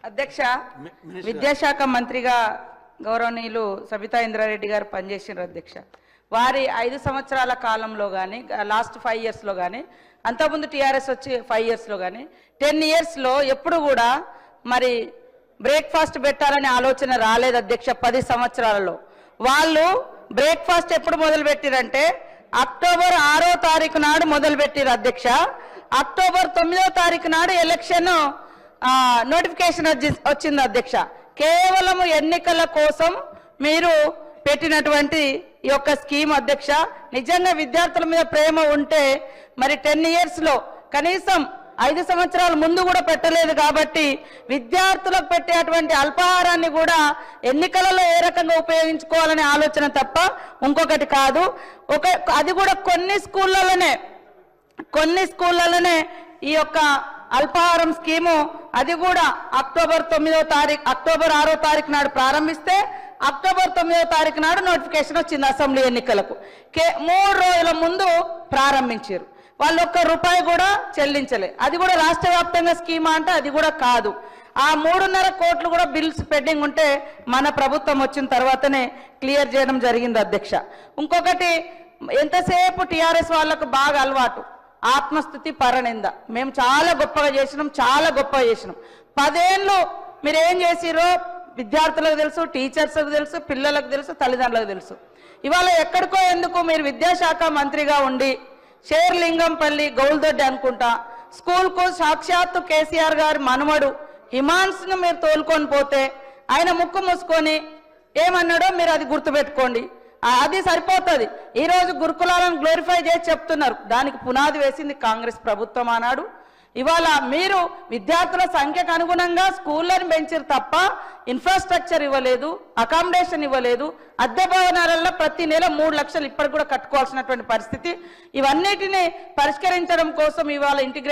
అధ్యక్ష విద్యాశాఖ మంత్రిగా గౌరవనీయులు సబితా ఇంద్రారెడ్డి గారు పనిచేసినారు అధ్యక్ష. వారి 5 సంవత్సరాల కాలంలో కానీ లాస్ట్ 5 ఇయర్స్లో కానీ అంతకుముందు టీఆర్ఎస్ వచ్చి 5 ఇయర్స్లో కానీ 10 ఇయర్స్లో ఎప్పుడు కూడా మరి బ్రేక్ఫాస్ట్ పెట్టాలనే ఆలోచన రాలేదు అధ్యక్ష. 10 సంవత్సరాలలో వాళ్ళు బ్రేక్ఫాస్ట్ ఎప్పుడు మొదలుపెట్టిరంటే అక్టోబర్ 6వ తారీఖు నాడు మొదలుపెట్టిరు అధ్యక్ష. అక్టోబర్ 9వ తారీఖు నాడు ఎలక్షన్ నోటిఫికేషన్ వచ్చింది అధ్యక్ష. కేవలం ఎన్నికల కోసం మీరు పెట్టినటువంటి ఈ యొక్క స్కీమ్ అధ్యక్ష. నిజంగా విద్యార్థుల మీద ప్రేమ ఉంటే మరి 10 ఇయర్స్లో కనీసం 5 సంవత్సరాల ముందు కూడా పెట్టలేదు కాబట్టి విద్యార్థులకు పెట్టేటువంటి అల్పాహారాన్ని కూడా ఎన్నికలలో ఏ రకంగా ఉపయోగించుకోవాలనే ఆలోచన తప్ప ఇంకొకటి కాదు. అది కూడా కొన్ని స్కూళ్ళలోనే ఈ యొక్క అల్పాహారం స్కీము అది కూడా అక్టోబర్ 6వ తారీఖు నాడు ప్రారంభిస్తే అక్టోబర్ 9వ తారీఖు నాడు నోటిఫికేషన్ వచ్చింది అసెంబ్లీ ఎన్నికలకు. 3 రోజుల ముందు ప్రారంభించారు. వాళ్ళు ₹1 కూడా చెల్లించలే. అది కూడా రాష్ట్ర వ్యాప్తంగా స్కీమా అంటే అది కూడా కాదు. ఆ 3.5 కోట్లు కూడా బిల్స్ పెండింగ్ ఉంటే మన ప్రభుత్వం వచ్చిన తర్వాతనే క్లియర్ చేయడం జరిగింది అధ్యక్ష. ఇంకొకటి ఎంతసేపు టీఆర్ఎస్ వాళ్ళకు బాగా అలవాటు ఆత్మస్థుతి పరనింద. మేము చాలా గొప్పగా చేసినాం, చాలా గొప్పగా చేసినాం. 10 ఏళ్ళు మీరు ఏం చేసిరో విద్యార్థులకు తెలుసు, టీచర్స్కు తెలుసు, పిల్లలకు తెలుసు, తల్లిదండ్రులకు తెలుసు. ఇవాళ ఎక్కడికో ఎందుకు మీరు విద్యాశాఖ మంత్రిగా ఉండి షేర్లింగంపల్లి గౌల్దొడ్డి అనుకుంటా స్కూల్కు సాక్షాత్తు కేసీఆర్ గారి మనవడు హిమాన్స్ను మీరు తోలుకొని పోతే ఆయన ముక్కు మూసుకొని ఏమన్నాడో మీరు అది గుర్తుపెట్టుకోండి. అది సరిపోతుంది. ఈరోజు గురుకులాలను గ్లోరిఫై చేసి చెప్తున్నారు. దానికి పునాది వేసింది కాంగ్రెస్ ప్రభుత్వం ఆనాడు. ఇవాళ మీరు విద్యార్థుల సంఖ్యకు అనుగుణంగా స్కూళ్ళని పెంచారు తప్ప ఇన్ఫ్రాస్ట్రక్చర్ ఇవ్వలేదు, అకామిడేషన్ ఇవ్వలేదు. అద్దె భవనాలలో ప్రతి నెల 3 లక్షలు ఇప్పటికి కూడా కట్టుకోవాల్సినటువంటి పరిస్థితి. ఇవన్నిటిని పరిష్కరించడం కోసం ఇవాళ ఇంటిగ్రేషన్